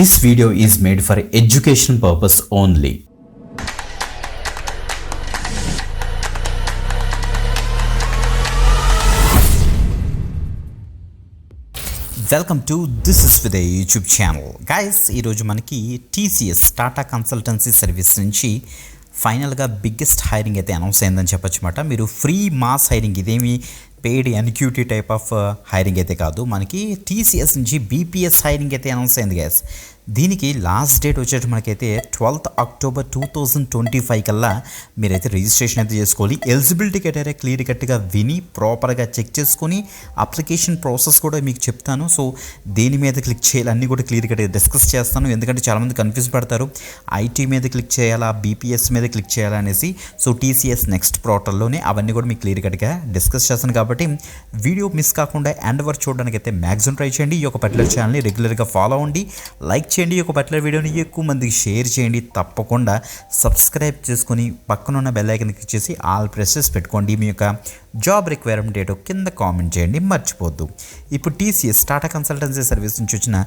This video is made for education purpose only. Welcome to this is with YouTube channel. Guys, ఈరోజు మనకి TCS Tata consultancy service నుంచి ఫైనల్గా biggest hiring అయితే announce అయిందని చెప్పొచ్చు అన్నమాట. మీరు ఫ్రీ మాస్ హైరింగ్, ఇదేమి paid NQT type of hiring అయితే కాదు. మనకి టీసీఎస్ నుంచి బీపీఎస్ హైరింగ్ అయితే అనౌన్స్ అయింది గైస్. దీనికి లాస్ట్ డేట్ వచ్చేటి మనకైతే 12th October 2025 కల్లా మీరైతే రిజిస్ట్రేషన్ అయితే చేసుకోవాలి. ఎలిజిబిలిటీ క్రైటీరియా క్లియర్ కట్గా విని ప్రాపర్గా చెక్ చేసుకొని అప్లికేషన్ ప్రాసెస్ కూడా మీకు చెప్తాను. సో దేని మీద క్లిక్ చేయాలి అన్నీ కూడా క్లియర్ కట్గా డిస్కస్ చేస్తాను. ఎందుకంటే చాలామంది కన్ఫ్యూజ్ పడతారు, ఐటీ మీద క్లిక్ చేయాలా, బీపీఎస్ మీద క్లిక్ చేయాలా అనేసి. సో టీసీఎస్ నెక్స్ట్ పోర్టల్లోనే అవన్నీ కూడా మీకు క్లియర్ కట్గా డిస్కస్ చేస్తాను. కాబట్టి వీడియో మిస్ కాకుండా ఎండ్ వరకు చూడడానికి అయితే మ్యాక్సిమం ట్రై చేయండి. ఈ యొక్క పర్టికులర్ ఛానల్ని రెగ్యులర్గా ఫాలో అవ్వండి, లైక్ చేయండి, ఈ యొక్క పర్టికులర్ వీడియోని ఎక్కువ మందికి షేర్ చేయండి. తప్పకుండా సబ్స్క్రైబ్ చేసుకొని పక్కన ఉన్న బెల్ ఐకాన్ క్లిక్ చేసి ఆల్ ప్రెసెస్ పెట్టుకోండి. మీ యొక్క జాబ్ రిక్వైర్మెంట్ డేటో కింద కామెంట్ చేయండి, మర్చిపోద్దు. ఇప్పుడు టీసీఎస్ టాటా కన్సల్టెన్సీ సర్వీస్ నుంచి వచ్చిన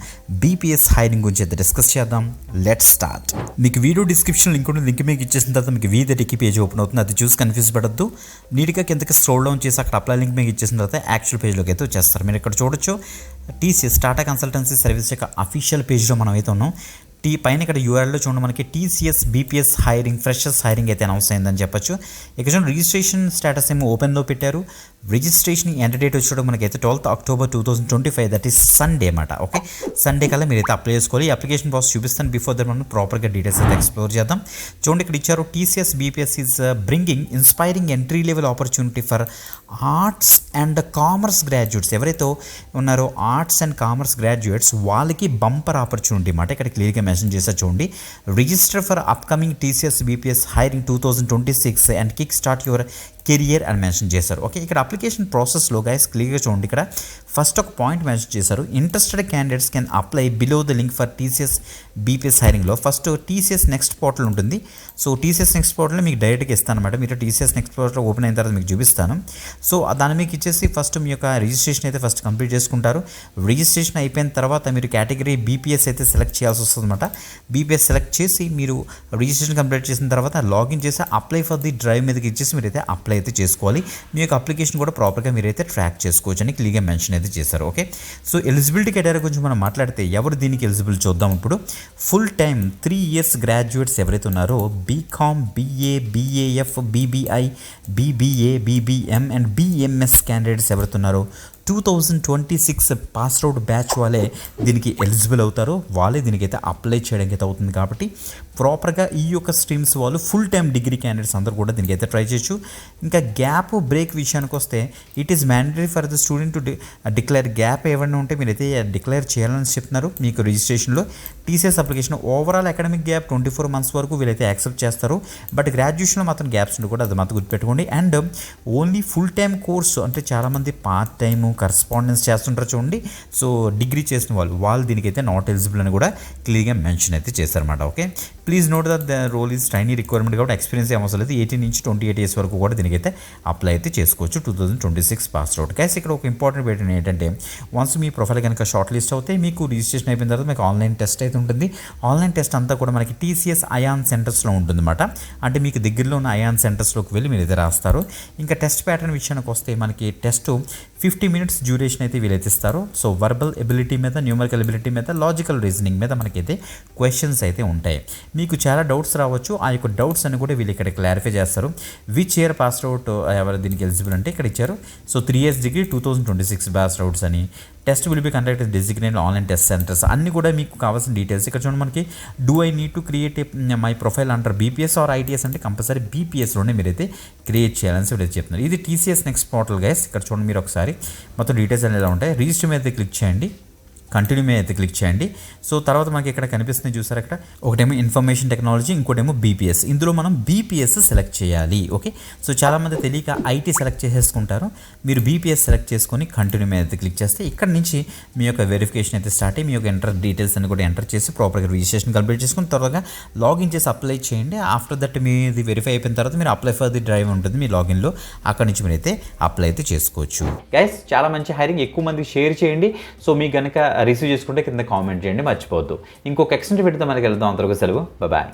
బీపీఎస్ హైరింగ్ గురించి అయితే డిస్కస్ చేద్దాం. Let's start. మీకు వీడియో డిస్క్రిప్షన్ లింక్ ఉంటుంది. లింక్ మీకు ఇచ్చేసిన తర్వాత మీకు వీదటికి పేజ్ ఓపెన్ అవుతుంది. అది చూసి కన్ఫ్యూజ్ పడద్దు. నీట్గా కిందకి స్క్రోల్ డౌన్ చేసి అక్కడ అప్లై లింక్ మీకు ఇచ్చేసిన తర్వాత యాక్చువల్ పేజ్లోకి అయితే వచ్చేస్తారు. మీరు ఇక్కడ చూడొచ్చు, టీసీఎస్ టాటా కన్సల్టెన్సీ సర్వీస్ యొక్క అఫీషియల్ పేజ్లో మనం అయితే ఉన్నాం. పైన ఇక్కడ యూఆర్ఎల్లో చూడండి, మనకి TCS BPS hiring, freshers hiring అయితే అనౌన్స్ అయిందని చెప్పొచ్చు. ఇక్కడ చూడండి, రిజిస్ట్రేషన్ స్టేటస్ ఏమో ఓపెన్లో పెట్టారు. రిజిస్ట్రేషన్ ఎండ్ డేట్ వచ్చేటప్పుడు మనకైతే 12th October 2025, that is Sunday అన్నమాట. ఓకే, సండే కల్లా మీరైతే అప్లై చేసుకోవాలి. అప్లికేషన్ ప్రాసెస్ చూపిస్తాను. బిఫోర్ దట్ మనం ప్రాపర్గా డీటెయిల్స్ అయితే ఎక్స్ప్లోర్ చేద్దాం. చూడండి, ఇక్కడ ఇచ్చారు, TCS BPS is bringing inspiring entry level opportunity for arts and commerce graduates. ఎవరైతే ఉన్నారో ఆర్ట్స్ అండ్ కామర్స్ గ్రాడ్యుయేట్స్ వాళ్ళకి బంపర్ ఆపర్చునిటీ అన్నమాట. ఇక్కడ క్లియర్గా మెన్షన్ చేశారు చూడండి, register for upcoming TCS BPS hiring 2026 and kick start your career అని mention చేశారు. ఓకే, ఇక్కడ అప్లికేషన్ ప్రాసెస్లో గైస్ క్లియర్గా చూడండి, ఇక్కడ ఫస్ట్ ఒక పాయింట్ మెన్షన్ చేశారు, interested candidates can apply below the link for TCS BPS హైరింగ్లో. ఫస్ట్ టీసీఎస్ నెక్స్ట్ పోర్టల్ ఉంటుంది. సో టీసీఎస్ నెక్స్ట్ పోర్టల్ మీకు డైరెక్ట్గా ఇస్తాను అనమాట. మీరు టీసీఎస్ నెక్స్ట్ పోర్టల్ ఓపెన్ అయిన తర్వాత మీకు చూపిస్తాను. సో దాన్ని మీకు ఇచ్చేసి ఫస్ట్ మీ యొక్క రిజిస్ట్రేషన్ అయితే ఫస్ట్ కంప్లీట్ చేసుకుంటారు. రిజిస్ట్రేషన్ అయిపోయిన తర్వాత మీరు కేటగిరీ బీపీఎస్ అయితే సెలెక్ట్ చేయాల్సి వస్తుంది అనమాట. బీపీఎస్ సెలెక్ట్ చేసి మీరు రిజిస్ట్రేషన్ కంప్లీట్ చేసిన తర్వాత లాగిన్ చేసి అప్లై ఫర్ ది డ్రైవ్ మీదకి ఇచ్చేసి మీరైతే అప్లై అయితే చేసుకోవాలి. మీ యొక్క అప్లికేషన్ కూడా ప్రాపర్గా మీరైతే ట్రాక్ చేసుకోవచ్చు అని క్లియర్గా మెన్షన్ అయితే చేశారు. ఓకే, సో ఎలిజిబిలిటీ క్రైటీరియా గురించి మనం మాట్లాడితే ఎవరు దీనికి ఎలిజిబుల్ చూద్దాం. ఇప్పుడు ఫుల్ టైమ్ 3 years గ్రాడ్యుయేట్స్ ఎవరైతే ఉన్నారో BCom, BA, BAF, BBI, BBA, BBM and BMS candidates ఎవరైతే ఉన్నారో 2026 పాస్ అవుట్ బ్యాచ్ వాళ్ళే దీనికి ఎలిజిబుల్ అవుతారు. వాళ్ళే దీనికైతే అప్లై చేయడానికి అయితే అవుతుంది. కాబట్టి ప్రాపర్గా ఈ యొక్క స్ట్రీమ్స్ వాళ్ళు ఫుల్ టైమ్ డిగ్రీ క్యాండిడేట్స్ అందరూ కూడా దీనికైతే ట్రై చేయొచ్చు. ఇంకా గ్యాప్ బ్రేక్ విషయానికి వస్తే it is mandatory for the student to declare. Gap ఏమైనా ఉంటే మీరైతే డిక్లేర్ చేయాలని చెప్తున్నారు మీకు రిజిస్ట్రేషన్లో. TCS application overall academic gap 24 months వరకు వీళ్ళైతే యాక్సెప్ట్ చేస్తారు. బట్ గ్రాడ్యుయేషన్లో మాత్రం గ్యాప్స్ ఉంటే కూడా అది మాత్రం గుర్తుపెట్టుకోండి. And only full time course అంటే చాలామంది పార్ట్ టైము కరస్పాండెన్స్ చేస్తుంటారు చూడండి. సో డిగ్రీ చేసిన వాళ్ళు దీనికైతే నాట్ ఎలిజిబుల్ అని కూడా క్లియర్గా మెన్షన్ అయితే చేశారన్నమాట. Okay, please note that the role is trainee requirement కాబట్టి ఎక్స్పీరియన్స్ ఏం అవసరం లేదు. 18 నుంచి 28 years వరకు కూడా దీనికైతే అప్లై అయితే చేసుకోవచ్చు. 2026 పాస్ అవుట్. గైస్, ఇక్కడ ఒక ఇంపార్టెంట్ బేట్ ఏంటంటే వన్స్ మీ ప్రొఫైల్ కనుక షార్ట్ లిస్ట్ అవుతే మీకు రిజిస్ట్రేషన్ అయిపోయిన తర్వాత మీకు ఆన్లైన్ టెస్ట్ అయితే ఉంటుంది. ఆన్లైన్ టెస్ట్ అంతా కూడా మనకి టీసీఎస్ అయాన్ సెంటర్స్లో ఉంటుందన్నమాట. అంటే మీకు దగ్గరలో ఉన్న అయాన్ సెంటర్స్లోకి వెళ్ళి మీరు అయితే రాస్తారు. ఇంకా టెస్ట్ ప్యాటర్న్ విషయానికి వస్తే మనకి టెస్ట్ 50 minutes డ్యూరేషన్ అయితే వీలైతే ఇస్తారు. సో వర్బల్ ఎబిలిటీ మీద, న్యూమరికల్ ఎబిలిటీ మీద, లాజికల్ రీజనింగ్ మీద మనకైతే క్వశ్చన్స్ అయితే ఉంటాయి. మీకు చాలా డౌట్స్ రావచ్చు. ఆ యొక్క డౌట్స్ అని కూడా వీళ్ళు ఇక్కడ క్లారిఫై చేస్తారు. విచ్ ఇయర్ పాస్ అవుట్ ఎవరు దీనికి ఎలిజిబుల్ అంటే ఇక్కడ ఇచ్చారు. So 3 years degree 2026 pass outs అని. Test will be conducted designated online test centres. అన్ని కూడా మీకు కావాల్సిన డీటెయిల్స్ ఇక్కడ చూడండి. మనకి do I need to create my profile అంటారు బీపీఎస్ ఆర్ ఐటీఎస్ అంటే కంపల్సరీ బీపీఎస్లోనే మీరైతే క్రియేట్ చేయాలని వీళ్ళైతే చెప్తున్నారు. ఇది టీసీఎస్ నెక్స్ట్ పోర్టల్ గైస్. ఇక్కడ చూడండి, మీరు ఒకసారి మొత్తం డీటెయిల్స్ అనేది ఉంటాయి. రిజిస్టర్ మీద క్లిక్ చేయండి, కంటిన్యూ మీద అయితే క్లిక్ చేయండి. సో తర్వాత మనకి ఇక్కడ కనిపిస్తుంది చూసారు, అక్కడ ఒకటేమో ఇన్ఫర్మేషన్ టెక్నాలజీ, ఇంకోటేమో బీపీఎస్. ఇందులో మనం బీపీఎస్ సెలెక్ట్ చేయాలి. ఓకే, సో చాలామంది తెలియక ఐటీ సెలెక్ట్ చేసేసుకుంటారు. మీరు బీపీఎస్ సెలెక్ట్ చేసుకొని కంటిన్యూ మీద అయితే క్లిక్ చేస్తే ఇక్కడ నుంచి మీ యొక్క వెరిఫికేషన్ అయితే స్టార్ట్ అయ్యి మీ యొక్క ఎంటర్ డీటెయిల్స్ అని కూడా ఎంటర్ చేసి ప్రాపర్గా రిజిస్ట్రేషన్ కంప్లీట్ చేసుకుని త్వరగా లాగిన్ చేసి అప్లై చేయండి. ఆఫ్టర్ దట్ మీది వెరిఫై అయిపోయిన తర్వాత మీరు అప్లై ఫర్ ది డ్రైవ్ ఉంటుంది మీ లాగిన్లో, అక్కడ నుంచి మీరైతే అప్లై అయితే చేసుకోవచ్చు. గైస్, చాలా మంచి హైరింగ్, ఎక్కువ మందికి షేర్ చేయండి. సో మీకు కనుక రిసీవ్ చేసుకుంటే కింద కామెంట్ చేయండి, మర్చిపోవద్దు. ఇంకొక ఎక్స్టెంట్ పెడితే మనకి వెళ్దాం. అంతవరకు సెలవు, బాయ్.